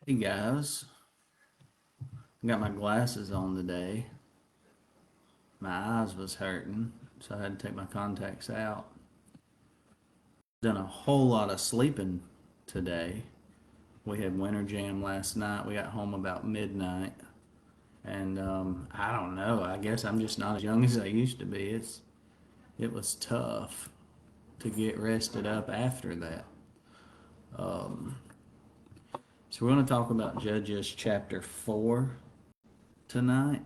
Hey guys, I got my glasses on today. My eyes was hurting, so I had to take my contacts out. Done a whole lot of sleeping today. We had winter jam last night. We got home about midnight, and I don't know. I guess I'm just not as young as I used to be. It was tough to get rested up after that. So we're going to talk about Judges chapter 4 tonight.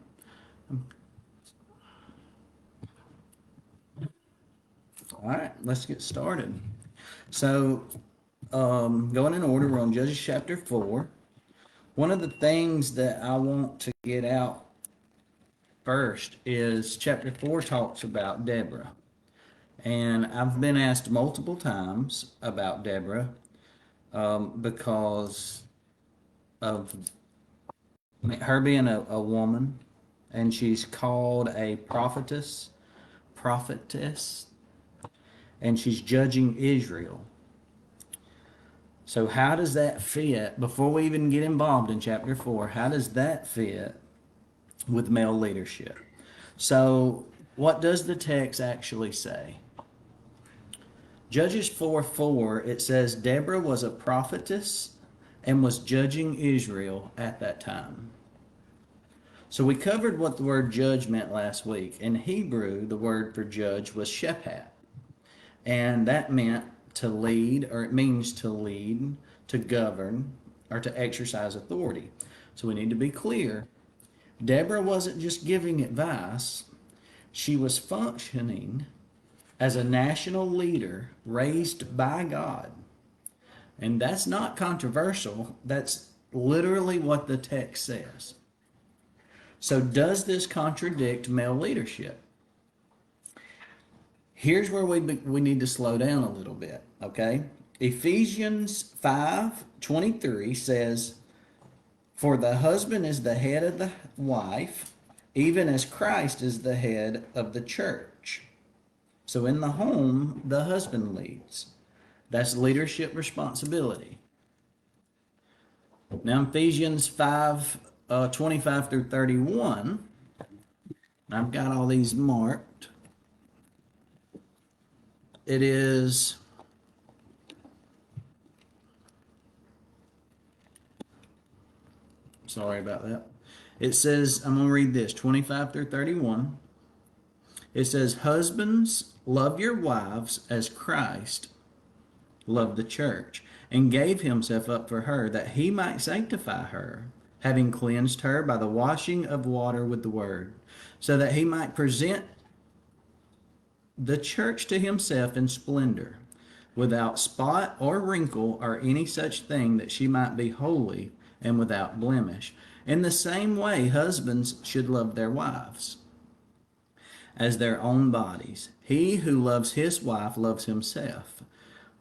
All right, let's get started. So, going in order, we're on Judges chapter 4. One of the things that I want to get out first is chapter 4 talks about Deborah. And I've been asked multiple times about Deborah because of her being a woman, and she's called a prophetess, and she's judging Israel. So how does that fit, before we even get involved in chapter 4, how does that fit with male leadership? So what does the text actually say? Judges 4:4, it says, Deborah was a prophetess and was judging Israel at that time. So we covered what the word judge meant last week. In Hebrew, the word for judge was shephat. And that meant to lead, or it means to lead, to govern, or to exercise authority. So we need to be clear. Deborah wasn't just giving advice, she was functioning as a national leader raised by God. And that's not controversial. That's literally what the text says. So does this contradict male leadership? Here's where we need to slow down a little bit, okay? Ephesians 5:23 says, for the husband is the head of the wife, even as Christ is the head of the church. So in the home, the husband leads. That's leadership responsibility. Now Ephesians 5:25 through 31, I've got all these marked. It is sorry about that. It says, I'm going to read this 25 through 31. It says, husbands, love your wives as Christ loved the church and gave himself up for her, that he might sanctify her, having cleansed her by the washing of water with the word, so that he might present the church to himself in splendor, without spot or wrinkle or any such thing, that she might be holy and without blemish. In the same way, husbands should love their wives as their own bodies. He who loves his wife loves himself.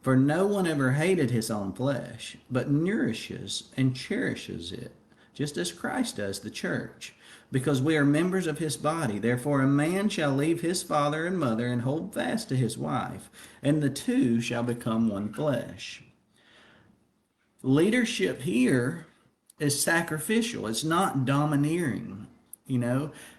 For no one ever hated his own flesh, but nourishes and cherishes it, just as Christ does the church, because we are members of his body. Therefore a man shall leave his father and mother and hold fast to his wife, and the two shall become one flesh. Leadership here is sacrificial. It's not domineering.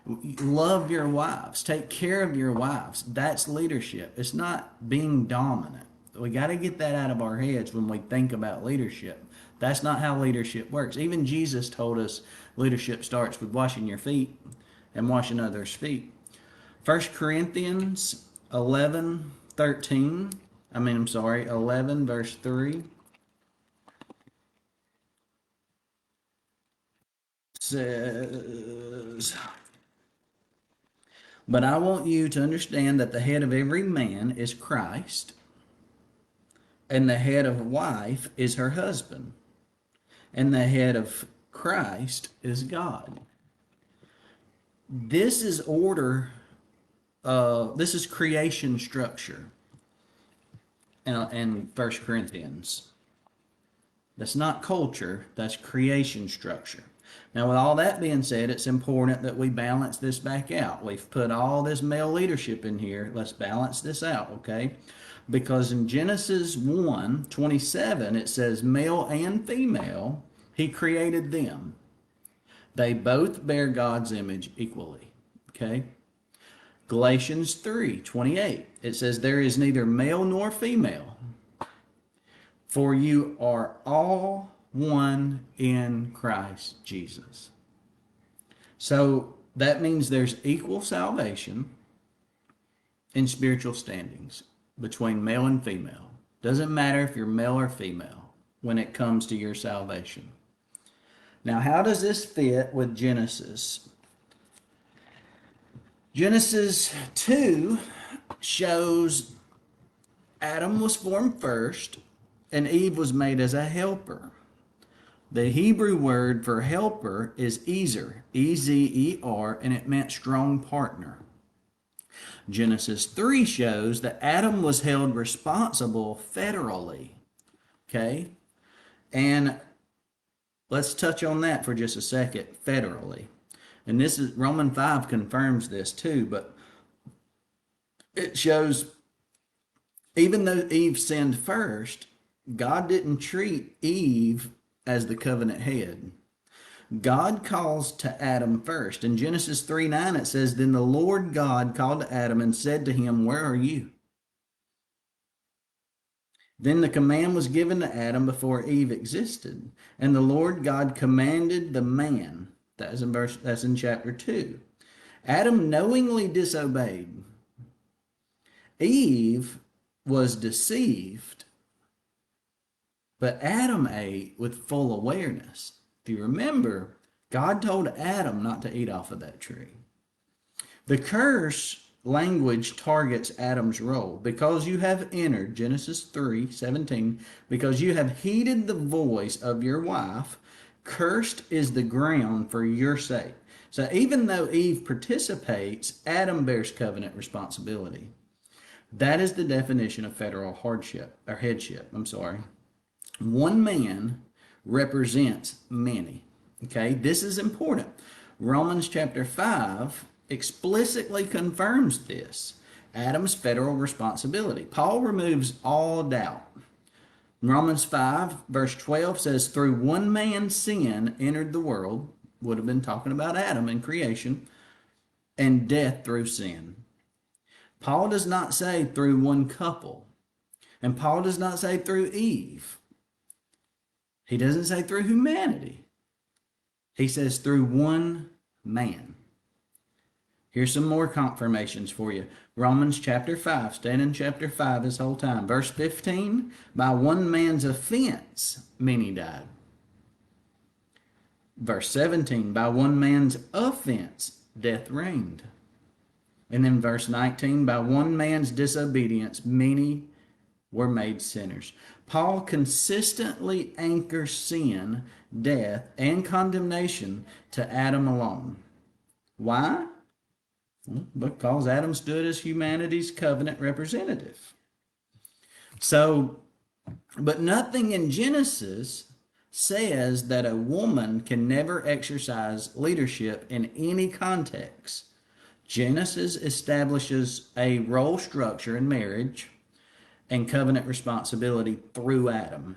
Love your wives. Take care of your wives. That's leadership. It's not being dominant. We got to get that out of our heads when we think about leadership. That's not how leadership works. Even Jesus told us leadership starts with washing your feet and washing others' feet. 1 Corinthians 11 verse 3 says, but I want you to understand that the head of every man is Christ, and the head of a wife is her husband, and the head of Christ is God. This is order. This is creation structure in 1 Corinthians. That's not culture, that's creation structure. Now, with all that being said, it's important that we balance this back out. We've put all this male leadership in here. Let's balance this out, okay? Because in Genesis 1:27, it says, male and female He created them. They both bear God's image equally. Okay? Galatians 3:28. It says, there is neither male nor female, for you are all one in Christ Jesus. So that means there's equal salvation in spiritual standings between male and female. Doesn't matter if you're male or female when it comes to your salvation. Now, how does this fit with Genesis? Genesis 2 shows Adam was formed first and Eve was made as a helper. The Hebrew word for helper is Ezer, E-Z-E-R, and it meant strong partner. Genesis 3 shows that Adam was held responsible federally. Okay? And let's touch on that for just a second, federally. And this is Romans 5 confirms this too, but it shows even though Eve sinned first, God didn't treat Eve as the covenant head. God calls to Adam first. In Genesis 3:9 it says, then the Lord God called to Adam and said to him, where are you? Then the command was given to Adam before Eve existed. And the Lord God commanded the man. That's in chapter 2. Adam knowingly disobeyed. Eve was deceived. But Adam ate with full awareness. If you remember, God told Adam not to eat off of that tree. The curse language targets Adam's role. Because you have entered, Genesis 3:17, because you have heeded the voice of your wife, cursed is the ground for your sake. So even though Eve participates, Adam bears covenant responsibility. That is the definition of federal headship. One man represents many. Okay, this is important. Romans chapter 5 explicitly confirms this. Adam's federal responsibility. Paul removes all doubt. Romans 5 verse 12 says, through one man's sin entered the world, would have been talking about Adam and creation, and death through sin. Paul does not say through one couple. And Paul does not say through Eve. He doesn't say through humanity. He says through one man. Here's some more confirmations for you. Romans chapter 5, staying in chapter 5 this whole time. Verse 15, by one man's offense, many died. Verse 17, by one man's offense, death reigned. And then verse 19, by one man's disobedience, many were made sinners. Paul consistently anchors sin, death, and condemnation to Adam alone. Why? Because Adam stood as humanity's covenant representative. So, but nothing in Genesis says that a woman can never exercise leadership in any context. Genesis establishes a role structure in marriage and covenant responsibility through Adam.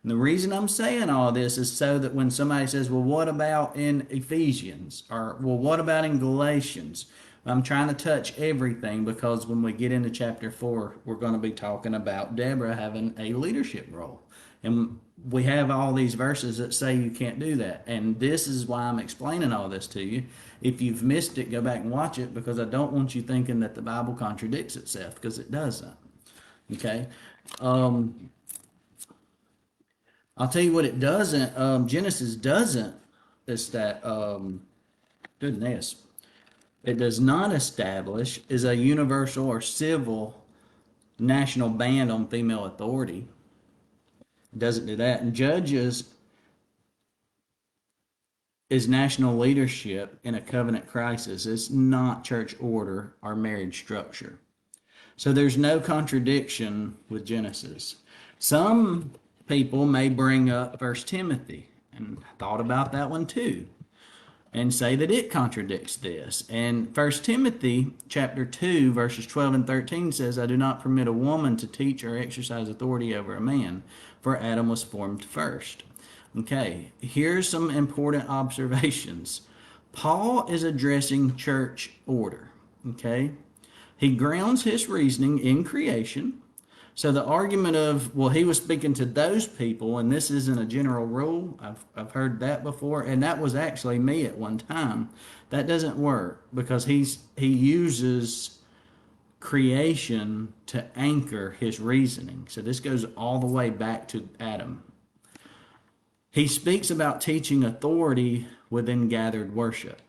And the reason I'm saying all this is so that when somebody says, well, what about in Ephesians? Or, well, what about in Galatians? I'm trying to touch everything because when we get into chapter 4, we're going to be talking about Deborah having a leadership role. And we have all these verses that say you can't do that. And this is why I'm explaining all this to you. If you've missed it, go back and watch it, because I don't want you thinking that the Bible contradicts itself, because it doesn't. Okay? I'll tell you what it doesn't. Genesis doesn't. Is that, goodness. It does not establish is a universal or civil national ban on female authority. It doesn't do that. And Judges is national leadership in a covenant crisis. It's not church order or marriage structure. So there's no contradiction with Genesis. Some people may bring up 1 Timothy, and I thought about that one too, and say that it contradicts this. And 1 Timothy chapter 2 verses 12 and 13 says, I do not permit a woman to teach or exercise authority over a man, for Adam was formed first. Okay, here's some important observations. Paul is addressing church order. Okay, he grounds his reasoning in creation. So the argument of, well, he was speaking to those people and this isn't a general rule, I've heard that before, and that was actually me at one time. That doesn't work because he uses creation to anchor his reasoning. So this goes all the way back to Adam. He speaks about teaching authority within gathered worship.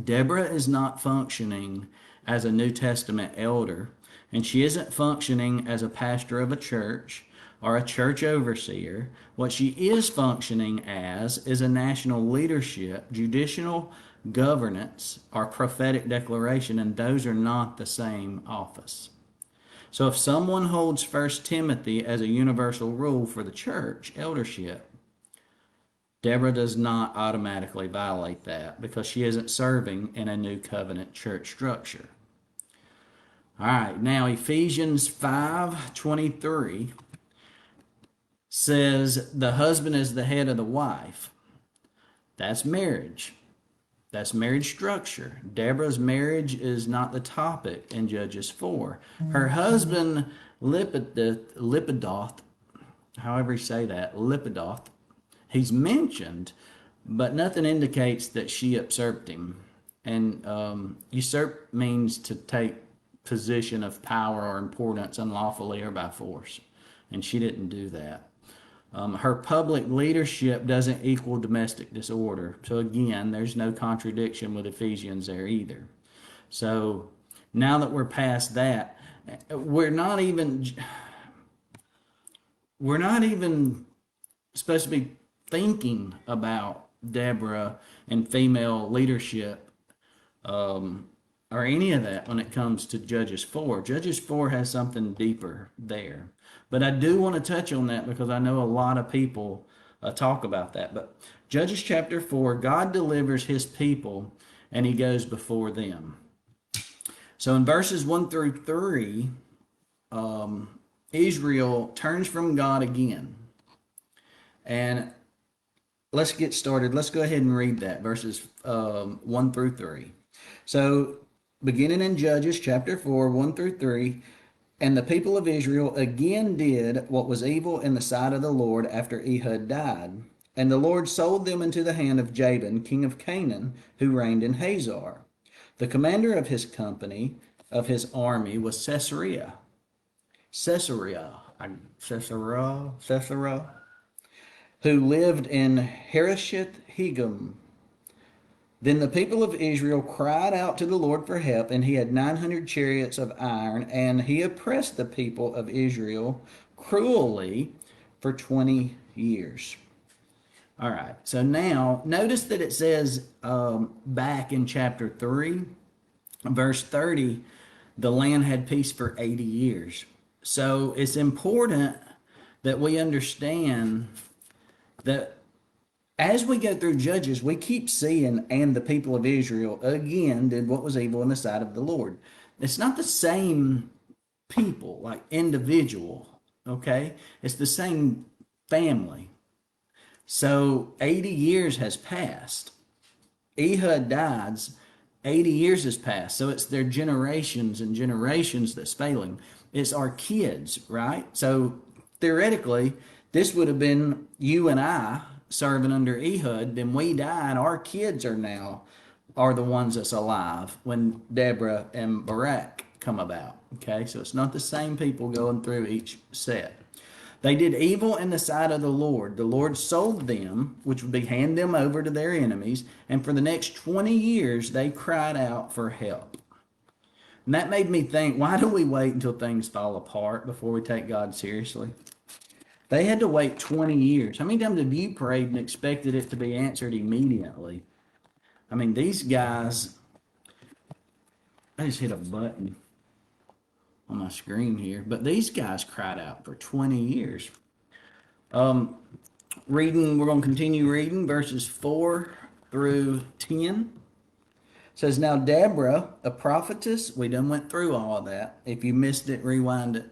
Deborah is not functioning as a New Testament elder, and she isn't functioning as a pastor of a church or a church overseer. What she is functioning as is a national leadership, judicial governance, or prophetic declaration, and those are not the same office. So if someone holds 1 Timothy as a universal rule for the church eldership, Deborah does not automatically violate that because she isn't serving in a new covenant church structure. All right, now Ephesians 5:23 says the husband is the head of the wife. That's marriage. That's marriage structure. Deborah's marriage is not the topic in Judges 4. Her husband, Lipidoth, however you say that, Lipidoth, he's mentioned, but nothing indicates that she usurped him. And usurp means to take position of power or importance unlawfully or by force. And she didn't do that. Her public leadership doesn't equal domestic disorder. So again, there's no contradiction with Ephesians there either. So now that we're past that, we're not even supposed to be thinking about Deborah and female leadership or any of that when it comes to Judges 4. Judges 4 has something deeper there. But I do want to touch on that because I know a lot of people talk about that. But Judges chapter 4, God delivers his people and he goes before them. So in verses 1 through 3, Israel turns from God again. And let's get started. Let's go ahead and read that, verses 1 through 3. So beginning in Judges chapter 4, 1 through 3, and the people of Israel again did what was evil in the sight of the Lord after Ehud died. And the Lord sold them into the hand of Jabin, king of Canaan, who reigned in Hazor. The commander of his company, of his army, was Sisera, who lived in Harosheth Hagim. Then the people of Israel cried out to the Lord for help, and he had 900 chariots of iron, and he oppressed the people of Israel cruelly for 20 years. All right, so now notice that it says back in chapter 3, verse 30, the land had peace for 80 years. So it's important that we understand that as we go through Judges, we keep seeing, and the people of Israel again did what was evil in the sight of the Lord. It's not the same people, like individual, okay? It's the same family. So 80 years has passed. Ehud dies, 80 years has passed. So it's their generations and generations that's failing. It's our kids, right? So theoretically, this would have been you and I serving under Ehud, then we die, and our kids are the ones that's alive when Deborah and Barak come about. Okay, so it's not the same people going through each set. They did evil in the sight of the Lord. The Lord sold them, which would be hand them over to their enemies, and for the next 20 years they cried out for help. And that made me think, why do we wait until things fall apart before we take God seriously? They had to wait 20 years. How many times have you prayed and expected it to be answered immediately? I mean, these guys, I just hit a button on my screen here, but these guys cried out for 20 years. We're going to continue reading verses 4 through 10. It says, now Deborah, a prophetess, we done went through all of that. If you missed it, rewind it.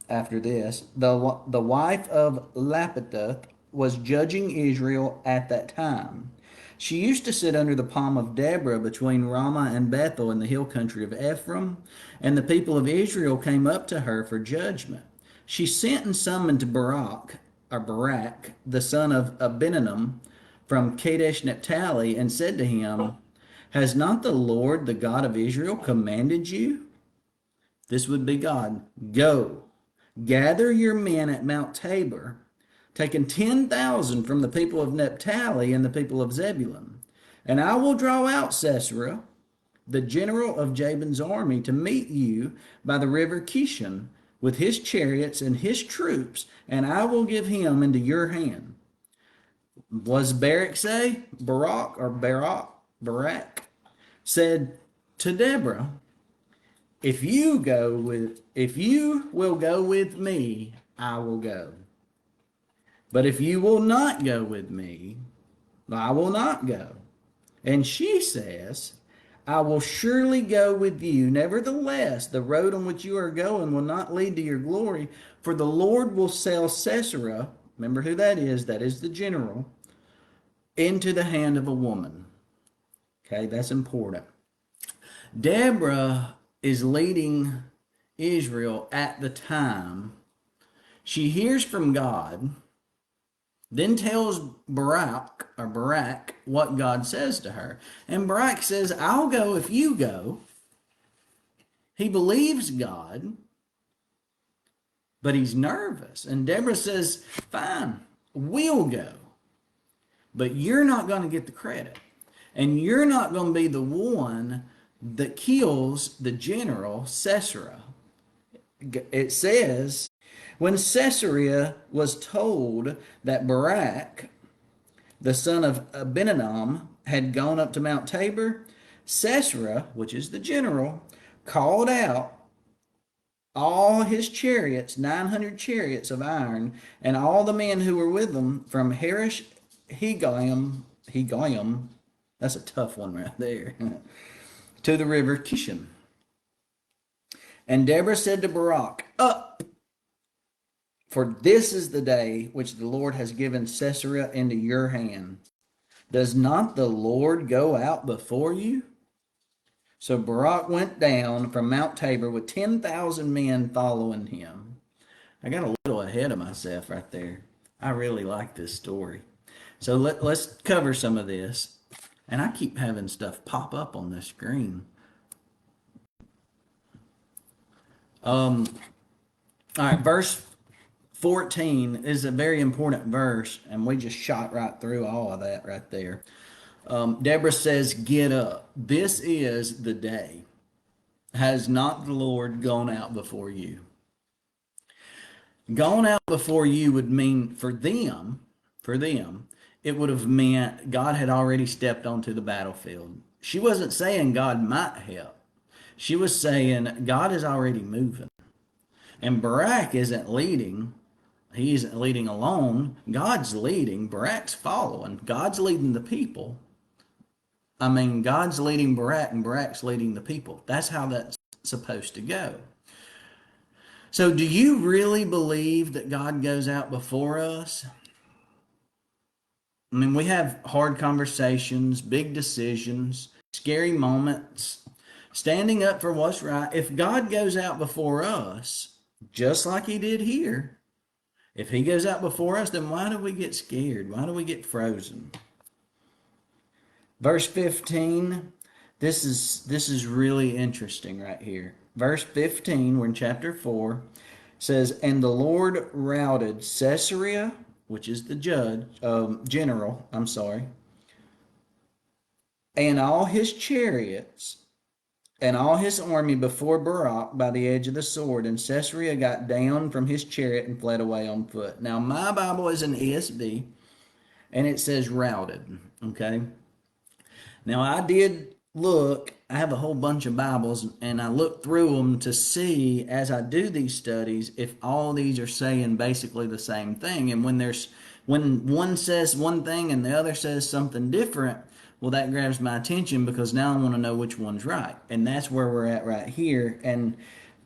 after this, the wife of Lapidoth was judging Israel at that time. She used to sit under the palm of Deborah between Ramah and Bethel in the hill country of Ephraim, and the people of Israel came up to her for judgment. She sent and summoned Barak, the son of Abinadab, from Kadesh Naphtali, and said to him, "Has not the Lord, the God of Israel, commanded you?" This would be God. "Go, gather your men at Mount Tabor, taking 10,000 from the people of Naphtali and the people of Zebulun. And I will draw out Sisera, the general of Jabin's army, to meet you by the river Kishon with his chariots and his troops, and I will give him into your hand." Was Barak say? Barak said to Deborah, if you will go with me, I will go. But if you will not go with me, I will not go. And she says, I will surely go with you. Nevertheless, the road on which you are going will not lead to your glory, for the Lord will sell Sisera, remember who that is the general, into the hand of a woman. Okay, that's important. Deborah is leading Israel at the time. She hears from God, then tells Barak what God says to her. And Barak says, I'll go if you go. He believes God, but he's nervous. And Deborah says, fine, we'll go. But you're not going to get the credit. And you're not going to be the one that kills the general Sisera. It says, when Sisera was told that Barak, the son of Abinadab, had gone up to Mount Tabor, Sisera, which is the general, called out all his chariots, 900 chariots of iron, and all the men who were with them from Harish Hegoyim, that's a tough one right there, to the river Kishon. And Deborah said to Barak, up, for this is the day which the Lord has given Sisera into your hand. Does not the Lord go out before you? So Barak went down from Mount Tabor with 10,000 men following him. I got a little ahead of myself right there. I really like this story. So let's cover some of this. And I keep having stuff pop up on the screen. All right, verse 14 is a very important verse, and we just shot right through all of that right there. Deborah says, get up. This is the day. Has not the Lord gone out before you? Gone out before you would mean for them, it would have meant God had already stepped onto the battlefield. She wasn't saying God might help. She was saying God is already moving. And Barak isn't leading. He isn't leading alone. God's leading. Barak's following. God's leading the people. God's leading Barak and Barak's leading the people. That's how that's supposed to go. So do you really believe that God goes out before us? We have hard conversations, big decisions, scary moments, standing up for what's right. If God goes out before us, just like he did here, if he goes out before us, then why do we get scared? Why do we get frozen? Verse 15, this is really interesting right here. Verse 15, we're in chapter 4, says, and the Lord routed Sisera, which is the general, and all his chariots and all his army before Barak by the edge of the sword, and Sisera got down from his chariot and fled away on foot. Now, my Bible is an ESV, and it says routed, okay? Now, I did look, I have a whole bunch of Bibles, and I looked through them to see, as I do these studies, if all these are saying basically the same thing. And when one says one thing and the other says something different, well, that grabs my attention because now I want to know which one's right. And that's where we're at right here. And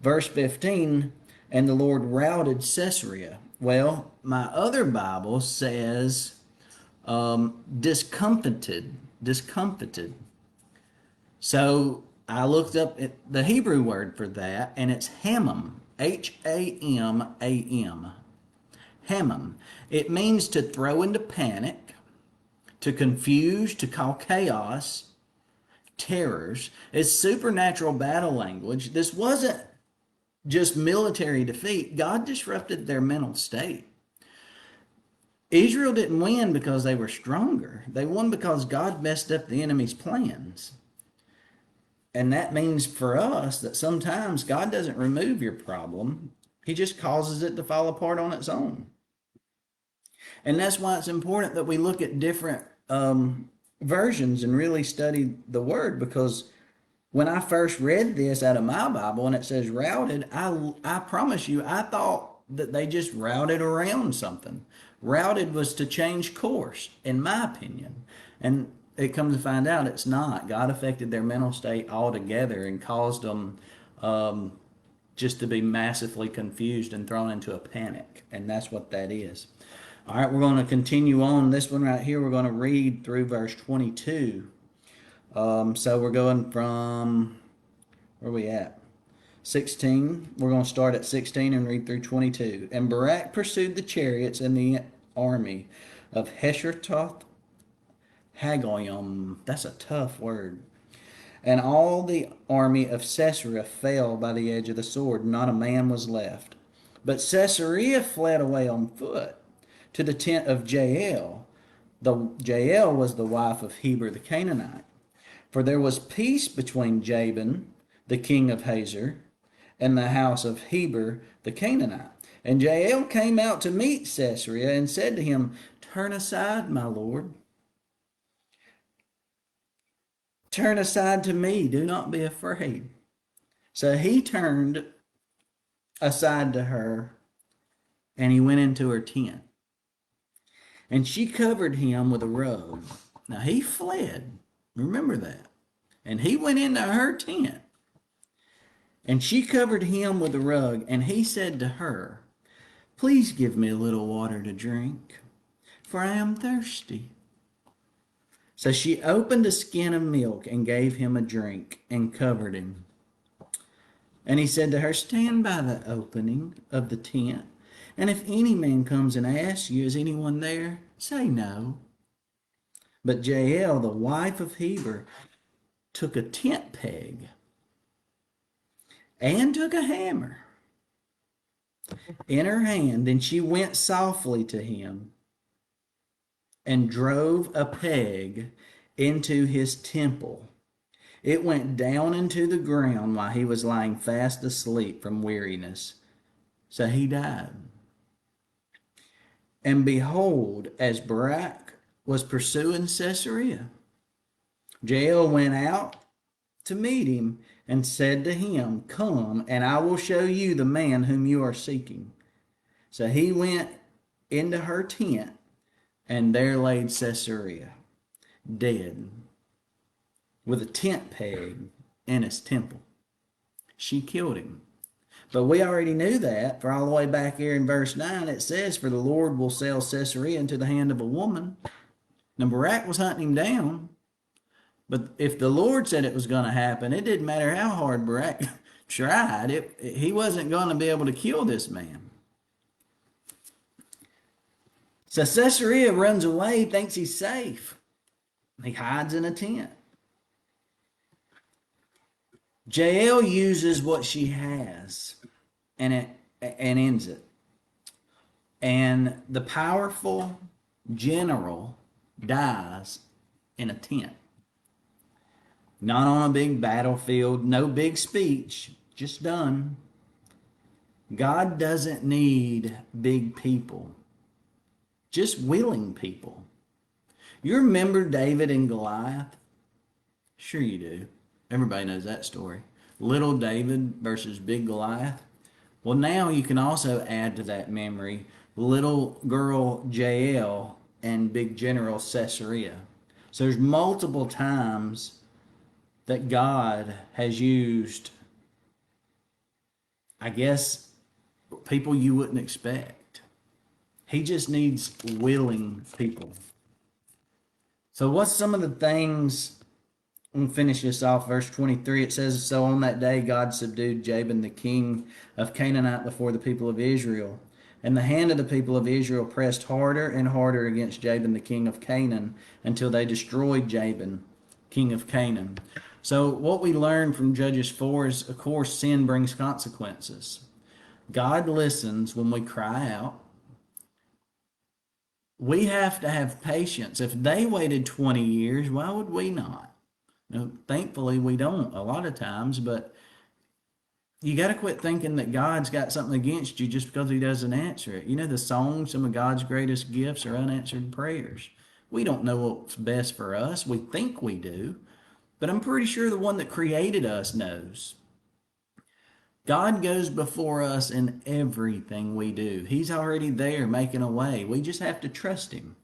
verse 15 and the Lord routed Sisera. Well, my other Bible says discomfited, discomfited. So I looked up the Hebrew word for that, and it's Hamam, Hamam. Hamam. It means to throw into panic, to confuse, to cause chaos, terrors. It's supernatural battle language. This wasn't just military defeat. God disrupted their mental state. Israel didn't win because they were stronger. They won because God messed up the enemy's plans. And that means for us that sometimes God doesn't remove your problem. He just causes it to fall apart on its own. And that's why it's important that we look at different versions and really study the word, because when I first read this out of my Bible and it says routed, I promise you, I thought that they just routed around something. Routed was to change course, in my opinion. And it comes to find out it's not. God affected their mental state altogether and caused them just to be massively confused and thrown into a panic. And that's what that is. All right, we're going to continue on. This one right here, we're going to read through verse 22. So we're going from, where are we at? 16. We're going to start at 16 and read through 22. And Barak pursued the chariots and the army of Heshertoth Hagoyim. That's a tough word. And all the army of Sisera fell by the edge of the sword. Not a man was left. But Sisera fled away on foot to the tent of Jael. Jael was the wife of Heber the Canaanite. For there was peace between Jabin, the king of Hazor, and the house of Heber the Canaanite. And Jael came out to meet Sisera and said to him, "Turn aside, my lord. Turn aside to me. Do not be afraid." So he turned aside to her, and he went into her tent. And she covered him with a rug. Now he fled. Remember that. And he went into her tent. And she covered him with a rug. And he said to her, "Please give me a little water to drink, for I am thirsty." So she opened a skin of milk and gave him a drink and covered him. And he said to her, "Stand by the opening of the tent. And if any man comes and asks you, 'Is anyone there?' say no." But Jael, the wife of Heber, took a tent peg and took a hammer in her hand. And she went softly to him and drove a peg into his temple. It went down into the ground while he was lying fast asleep from weariness. So he died. And behold, as Barak was pursuing Sisera, Jael went out to meet him and said to him, "Come, and I will show you the man whom you are seeking." So he went into her tent, and there laid Sisera, dead, with a tent peg in his temple. She killed him. But we already knew that, for all the way back here in verse 9, it says, "For the Lord will sell Sisera into the hand of a woman." Now Barak was hunting him down. But if the Lord said it was going to happen, it didn't matter how hard Barak tried. He wasn't going to be able to kill this man. So Sisera runs away, thinks he's safe. He hides in a tent. Jael uses what she has and ends it. And the powerful general dies in a tent. Not on a big battlefield, no big speech, just done. God doesn't need big people, just willing people. You remember David and Goliath? Sure you do. Everybody knows that story. Little David versus big Goliath. Well, now you can also add to that memory little girl Jael and big general Sisera. So there's multiple times that God has used, I guess, people you wouldn't expect. He just needs willing people. So what's some of the things? I'm gonna finish this off. Verse 23, it says, "So on that day God subdued Jabin the king of Canaanite before the people of Israel. And the hand of the people of Israel pressed harder and harder against Jabin the king of Canaan until they destroyed Jabin, king of Canaan." So what we learn from Judges 4 is, of course, sin brings consequences. God listens when we cry out. We have to have patience. If they waited 20 years, why would we not? Thankfully, we don't a lot of times, but you got to quit thinking that God's got something against you just because he doesn't answer it. The song, some of God's greatest gifts are unanswered prayers. We don't know what's best for us. We think we do, but I'm pretty sure the one that created us knows. God goes before us in everything we do. He's already there making a way. We just have to trust him.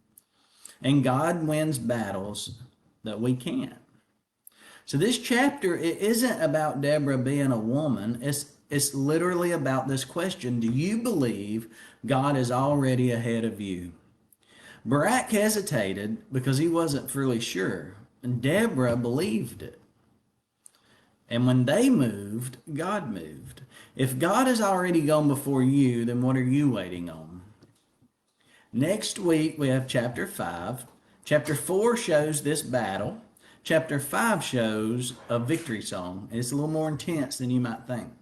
And God wins battles that we can't. So this chapter, it isn't about Deborah being a woman. It's literally about this question: do you believe God is already ahead of you? Barak hesitated because he wasn't fully sure, and Deborah believed it. And when they moved, God moved. If God has already gone before you, then what are you waiting on? Next week, we have chapter 5. Chapter 4 shows this battle. Chapter 5 shows a victory song. It's a little more intense than you might think.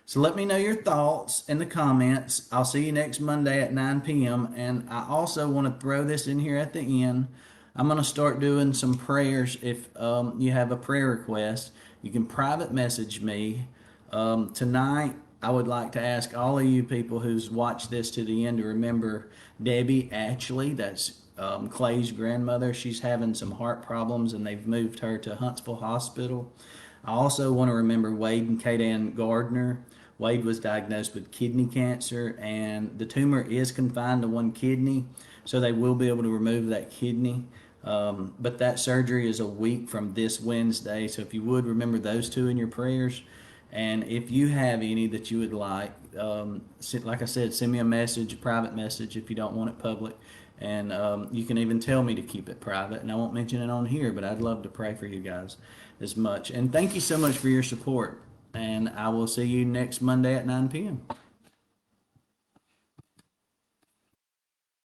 So let me know your thoughts in the comments. I'll see you next Monday at 9 p.m. And I also want to throw this in here at the end. I'm going to start doing some prayers. If you have a prayer request, you can private message me. Tonight, I would like to ask all of you people who's watched this to the end to remember Debbie Ashley. That's Clay's grandmother. She's having some heart problems, and they've moved her to Huntsville Hospital. I also want to remember Wade and Kate Ann Gardner. Wade was diagnosed with kidney cancer, and the tumor is confined to one kidney, so they will be able to remove that kidney. But that surgery is a week from this Wednesday, so if you would remember those two in your prayers. And if you have any that you would like I said, send me a message, a private message, if you don't want it public. And you can even tell me to keep it private, and I won't mention it on here, but I'd love to pray for you guys as much. And thank you so much for your support. And I will see you next Monday at 9 p.m.